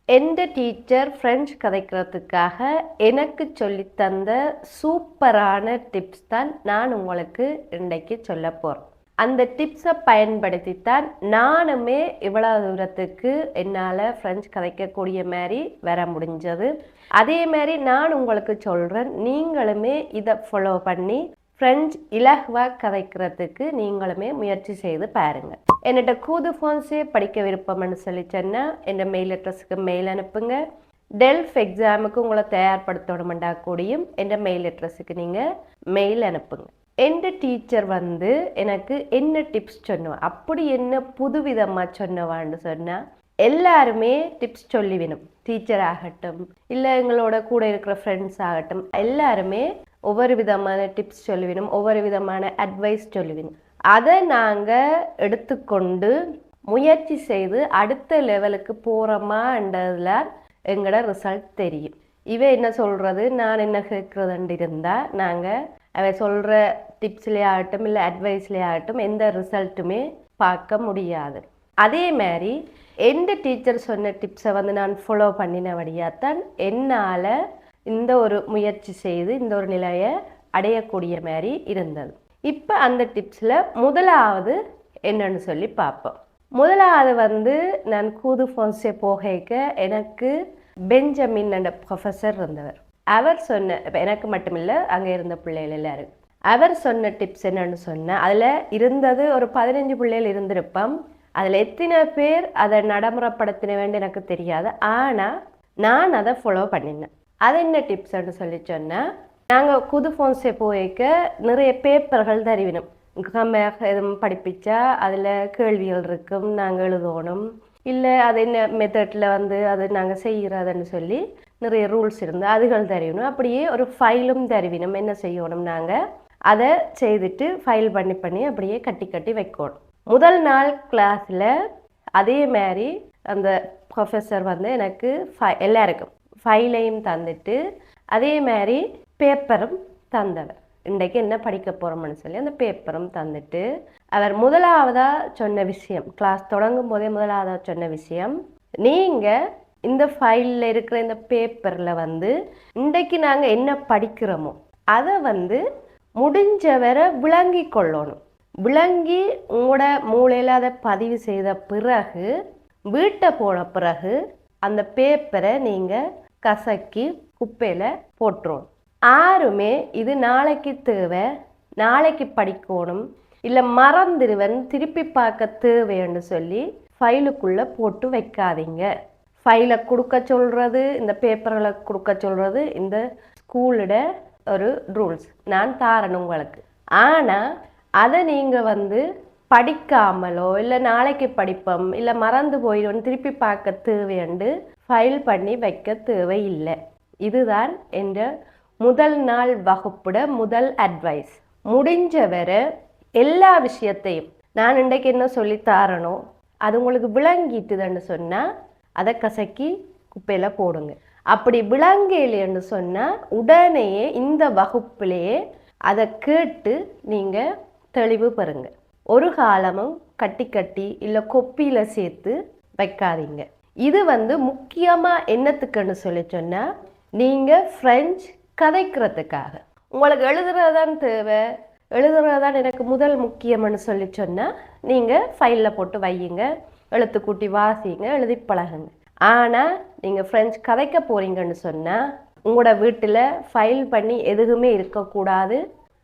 எந்த teacher French கதைக்கிறதுக்காக எனக்கு சொல்லித்தந்த சூப்பரான டிப்ஸ் தான் நான் உங்களுக்கு இன்றைக்கு சொல்ல போகிறேன். அந்த டிப்ஸை பயன்படுத்தித்தான் நானுமே இவ்வளோ தூரத்துக்கு என்னால் ஃப்ரெஞ்சு கதைக்கக்கூடிய மாதிரி வர முடிஞ்சது. அதே மாதிரி நான் உங்களுக்கு சொல்கிறேன், நீங்களுமே இதை ஃபாலோ பண்ணி ஃப்ரெஞ்சு இலகுவாக கதைக்கிறதுக்கு நீங்களுமே முயற்சி செய்து பாருங்கள். என்னோட கூது ஃபோன்ஸே படிக்க விருப்பம்னு சொல்லி சொன்னால் என் மெயில் அட்ரஸுக்கு மெயில் அனுப்புங்க. டெல்ஃப் எக்ஸாமுக்கு உங்களை தயார்படுத்தணுமெண்டா கூடியும் என் மெயில் அட்ரஸுக்கு நீங்கள் மெயில் அனுப்புங்க. எந்த டீச்சர் எனக்கு என்ன டிப்ஸ் சொன்னோம், அப்படி என்ன புதுவிதமாக சொன்னவான்னு சொன்னால் எல்லாருமே டிப்ஸ் சொல்லிவிடும். டீச்சர் ஆகட்டும், இல்லை எங்களோட கூட இருக்கிற ஃப்ரெண்ட்ஸ் ஆகட்டும், எல்லாருமே ஒவ்வொரு விதமான டிப்ஸ் சொல்லிவிடும், ஒவ்வொரு விதமான அட்வைஸ் சொல்லிவிடும். அதை நாங்கள் எடுத்துக்கொண்டு முயற்சி செய்து அடுத்த லெவலுக்கு போகிறோமான்றதுல எங்களோட ரிசல்ட் தெரியும். என்ன சொல்கிறது, நான் என்ன கேட்குறதுன்னு இருந்தால் நாங்கள் அவ சொல்கிற டிப்ஸ்லேயே ஆகட்டும் இல்லை அட்வைஸ்லேயே ஆகட்டும் எந்த ரிசல்ட்டுமே பார்க்க முடியாது. அதே மாதிரி எந்த டீச்சர் சொன்ன டிப்ஸை நான் ஃபாலோ பண்ணினபடியாத்தான் என்னால் இந்த ஒரு முயற்சி செய்து இந்த ஒரு நிலையை அடையக்கூடிய மாதிரி இருந்தது. இப்போ அந்த டிப்ஸில் முதலாவது என்னன்னு சொல்லி பார்ப்போம். முதலாவது நான் கூது ஃபோன்ஸே போகைக்க எனக்கு பெஞ்சமின் என்ற ப்ரொஃபஸர் இருந்தவர். அவர் சொன்ன, எனக்கு மட்டுமில்லை அங்கே இருந்த பிள்ளைகள் எல்லாரும், அவர் சொன்ன டிப்ஸ் என்னன்னு சொன்னால் அதில் இருந்தது ஒரு 15 பிள்ளைகள் இருந்திருப்போம். அதில் எத்தனை பேர் அதை நடைமுறைப்படுத்தின வேண்டிய எனக்கு தெரியாது. ஆனால் நான் அதை ஃபாலோ பண்ணினேன். அது என்ன டிப்ஸ்ன்னு சொல்லி சொன்னால், நாங்கள் கூது ஃபோன்ஸே போய்க்க நிறைய பேப்பர்கள் தருவினோம். எதுவும் படிப்பிச்சா அதில் கேள்விகள் இருக்கும், நாங்கள் எழுதணும். இல்லை அது என்ன மெத்தடில் அது நாங்கள் செய்கிறதுன்னு சொல்லி நிறைய ரூல்ஸ் இருந்து அதுகள் தருவினோம். அப்படியே ஒரு ஃபைலும் தருவினோம். என்ன செய்யணும், நாங்கள் அதை செய்துட்டு ஃபைல் பண்ணி அப்படியே கட்டி கட்டி வைக்கணும். முதல் நாள் கிளாஸில் அதே மாதிரி அந்த ப்ரொஃபஸர் எனக்கு எல்லாருக்கும் ஃபைலையும் தந்துட்டு அதே மாதிரி பேப்பரும் தந்தவர். இன்றைக்கு என்ன படிக்க போகிறோம்னு சொல்லி அந்த பேப்பரும் தந்துட்டு அவர் முதலாவதாக சொன்ன விஷயம், கிளாஸ் தொடங்கும் போதே முதலாவதாக சொன்ன விஷயம், நீங்கள் இந்த ஃபைலில் இருக்கிற இந்த பேப்பரில் இன்றைக்கு நாங்கள் என்ன படிக்கிறோமோ அதை முடிஞ்சவரை விளங்கி கொள்ளணும். விளங்கி உங்களோட மூளையில் அதை பதிவு செய்த பிறகு வீட்டை போன பிறகு அந்த பேப்பரை நீங்கள் கசக்கி குப்பையில் போட்டுரும். யாருமே இது நாளைக்கு தேவை, நாளைக்கு படிக்கணும், இல்லை மறந்துடுவன் திருப்பி பார்க்க தேவைன்னு சொல்லி ஃபைலுக்குள்ளே போட்டு வைக்காதீங்க. ஃபைலை கொடுக்க சொல்கிறது, இந்த பேப்பர்களை கொடுக்க சொல்கிறது இந்த ஸ்கூலோட ஒரு ரூல்ஸ், நான் தாரணும் உங்களுக்கு. ஆனால் அதை நீங்கள் படிக்காமலோ இல்லை நாளைக்கு படிப்போம் இல்லை மறந்து போயிடும் திருப்பி பார்க்க தேவையண்டு ஃபைல் பண்ணி வைக்க தேவையில்லை. இதுதான் என்ற முதல் நாள் வகுப்போட முதல் அட்வைஸ். முடிஞ்சவரை எல்லா விஷயத்தையும் நான் இன்றைக்கு என்ன சொல்லி தாரனோ அது உங்களுக்கு விளங்கிட்டுதுன்னு சொன்னால் அதை கசக்கி குப்பையில் போடுங்க. அப்படி விளங்கலைன்னு சொன்னால் உடனேயே இந்த வகுப்புலேயே அதை கேட்டு நீங்கள் தெளிவு பெறுங்க. ஒரு காலமும் கட்டி கட்டி இல்லை கொப்பியில் சேர்த்து வைக்காதீங்க. இது முக்கியமாக என்னத்துக்குன்னு சொல்லி சொன்னால், நீங்கள் ஃப்ரெஞ்சு கதைக்கிறதுக்காக உங்களுக்கு எழுதுறதுதான் தேவை, எழுதுறதுதான் எனக்கு முதல் முக்கியம்னு சொல்லி சொன்னால் நீங்கள் ஃபைலில் போட்டு வையுங்க, எழுத்து கூட்டி வாசிங்க, எழுதி பழகுங்க. ஆனால் நீங்கள் ஃப்ரெஞ்சு கதைக்க போகிறீங்கன்னு சொன்னால் உங்களோட வீட்டில் ஃபைல் பண்ணி எதுவுமே இருக்கக்கூடாது,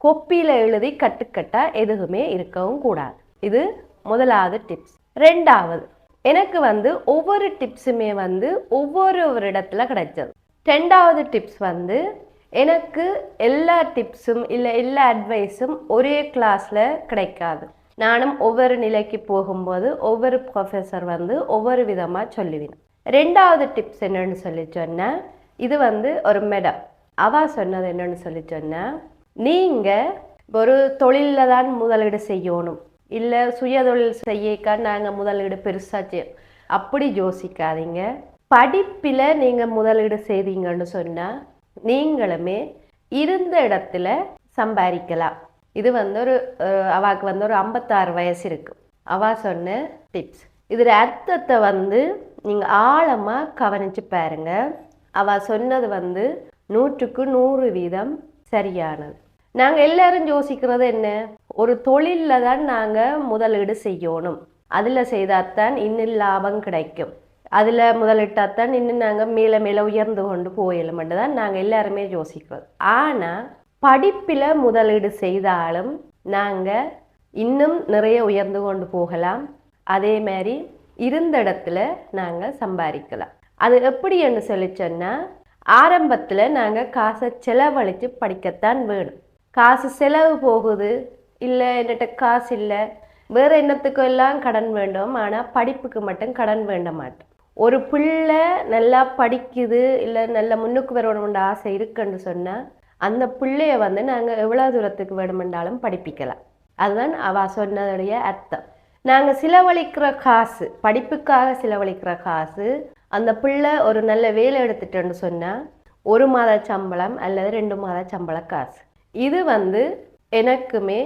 கொப்பியில் எழுதி கட்டுக்கட்டாக எதுவுமே இருக்கவும் கூடாது. இது முதலாவது டிப்ஸ். ரெண்டாவது, எனக்கு ஒவ்வொரு டிப்ஸுமே ஒவ்வொரு இடத்துல கிடைச்சது. ரெண்டாவது டிப்ஸ் எனக்கு எல்லா டிப்ஸும் இல்லை எல்லா அட்வைஸும் ஒரே கிளாஸில் கிடைக்காது. நானும் ஒவ்வொரு நிலைக்கு போகும்போது ஒவ்வொரு ப்ரொஃபஸர் ஒவ்வொரு விதமாக சொல்லுவேன். ரெண்டாவது டிப்ஸ் என்னன்னு சொல்லி சொன்னால், இது ஒரு மேடம் அவள் சொன்னது என்னன்னு சொல்லி சொன்னால், நீங்கள் ஒரு தொழிலில் தான் முதலீடு செய்யணும், இல்லை சுயதொழில் செய்யக்கா நாங்கள் முதலீடு பெருசாக செய்யும் அப்படி யோசிக்காதீங்க. படிப்பில் நீங்கள் முதலீடு செய்தீங்கன்னு சொன்னால் நீங்களுமே இருந்த இடத்துல சம்பாதிக்கலாம். இது ஒரு அவாக்கு ஒரு 56 வயசு இருக்கும். அவா சொன்ன டிப்ஸ். இதில் அர்த்தத்தை நீங்கள் ஆழமாக கவனித்து பாருங்க. அவள் சொன்னது வந்து 100க்கு 100% சரியானது. நாங்கள் எல்லாரும் யோசிக்கிறது என்ன, ஒரு தொழிலில் தான் நாங்கள் முதலீடு செய்யணும், அதில் செய்தால்தான் இன்னும் லாபம் கிடைக்கும், அதில் முதலிட்டாத்தான் இன்னும் நாங்கள் மேலே மேலே உயர்ந்து கொண்டு போயிடலாம் தான் நாங்கள் எல்லாருமே யோசிக்கிறது. ஆனால் படிப்பில் முதலீடு செய்தாலும் நாங்கள் இன்னும் நிறைய உயர்ந்து கொண்டு போகலாம், அதே மாதிரி இருந்த இடத்துல நாங்கள் சம்பாதிக்கலாம். அது எப்படின்னு சொல்லி சொன்னால், ஆரம்பத்தில் நாங்கள் காசை செலவழித்து படிக்கத்தான் வேணும். காசு செலவு போகுது, இல்லை என்கிட்ட காசு இல்லை, வேறு என்னத்துக்கும் எல்லாம் கடன் வேண்டும், ஆனால் படிப்புக்கு மட்டும் கடன் வேண்ட மாட்டோம். ஒரு பிள்ளை நல்லா படிக்குது, இல்லை நல்ல முன்னுக்கு வரணும்ன்ற ஆசை இருக்குன்னு சொன்னால் அந்த பிள்ளைய வந்து நாங்கள் எவ்வளோ தூரத்துக்கு வேணுமென்றாலும் படிப்பிக்கலாம். அதுதான் அவள் சொன்னதுடைய அர்த்தம். நாங்கள் செலவழிக்கிற காசு, படிப்புக்காக செலவழிக்கிற காசு, அந்த பிள்ளை ஒரு நல்ல வேலை எடுத்துட்டோன்னு சொன்னால் 1 மாத சம்பளம் அல்லது 2 மாத சம்பள காசு, இது வந்து எனக்குமே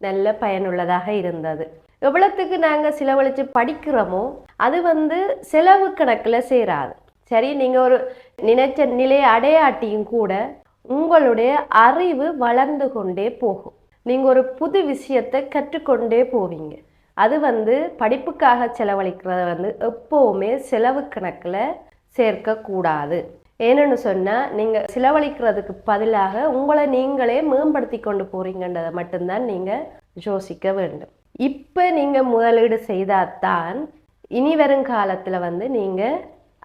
நல்ல பயனுள்ளதாக இருந்தது. எவ்வளோத்துக்கு நாங்கள் செலவழித்து படிக்கிறோமோ அது வந்து செலவு கணக்கில் சேராது. சரி, நீங்கள் ஒரு நினைச்ச நிலையை அடையாட்டியும் கூட உங்களுடைய அறிவு வளர்ந்து கொண்டே போகும், நீங்கள் ஒரு புது விஷயத்தை கற்றுக்கொண்டே போவீங்க. அது வந்து படிப்புக்காக செலவழிக்கிறத வந்து எப்போவுமே செலவு கணக்கில் சேர்க்கக்கூடாது. ஏன்னு சொன்னால், நீங்கள் செலவழிக்கிறதுக்கு பதிலாக உங்களை நீங்களே மேம்படுத்தி கொண்டு போகிறீங்கன்றதை மட்டும்தான் நீங்கள் யோசிக்க வேண்டும். இப்போ நீங்கள் முதலீடு செய்தால்தான் இனி வரும் காலத்தில் வந்து நீங்கள்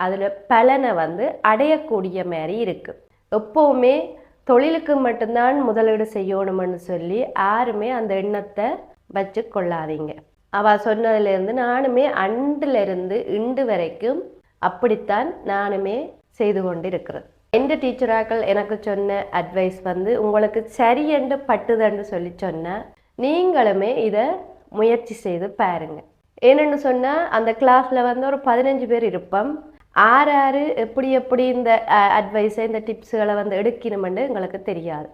அதில் பலனை வந்து அடையக்கூடிய மாதிரி இருக்குது. எப்போவுமே தொழிலுக்கு மட்டும்தான் முதலீடு செய்யணும்னு சொல்லி யாருமே அந்த எண்ணத்தை வச்சு கொள்ளாதீங்க. அவள் சொன்னதுலேருந்து நானுமே அன்றிலிருந்து இன்று வரைக்கும் அப்படித்தான் நானுமே செய்து கொண்டு இருக்கிறேன். எந்த டீச்சராக்கள் எனக்கு சொன்ன அட்வைஸ் வந்து உங்களுக்கு சரியென்று பட்டுதன்னு சொல்லி சொன்னால் நீங்களுமே இதை முயற்சி செய்து பாருங்கள். ஏன்னு சொன்னால், அந்த கிளாஸில் வந்து ஒரு 15 பேர் இருப்போம். யார் எப்படி எப்படி இந்த அட்வைஸை இந்த டிப்ஸுகளை வந்து எடுக்கணுமென்று எங்களுக்கு தெரியாது.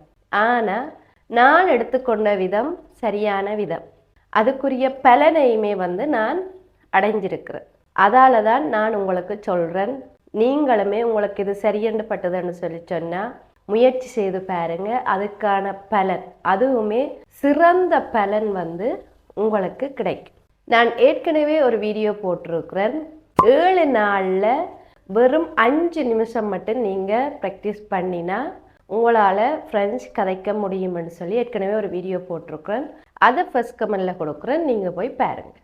ஆனால் நான் எடுத்துக்கொண்ட விதம் சரியான விதம், அதுக்குரிய பலனையுமே வந்து நான் அடைஞ்சிருக்கிறேன். அதால் தான் நான் உங்களுக்கு சொல்கிறேன், நீங்களுமே உங்களுக்கு இது சரியென்று பட்டதுன்னு சொல்லி சொன்னால் முயற்சி செய்து பாருங்க. அதுக்கான பலன், அதுவுமே சிறந்த பலன் வந்து உங்களுக்கு கிடைக்கும். நான் ஏற்கனவே ஒரு வீடியோ போட்டிருக்கிறேன். 7 நாளில் வெறும் 5 நிமிஷம் மட்டும் நீங்கள் ப்ராக்டிஸ் பண்ணினா உங்களால் ஃப்ரெஞ்சு கதைக்க முடியும்னு சொல்லி ஏற்கனவே ஒரு வீடியோ போட்டிருக்கிறேன். அதை ஃபர்ஸ்ட் கமெண்டில் கொடுக்குறேன், நீங்கள் போய் பாருங்கள்.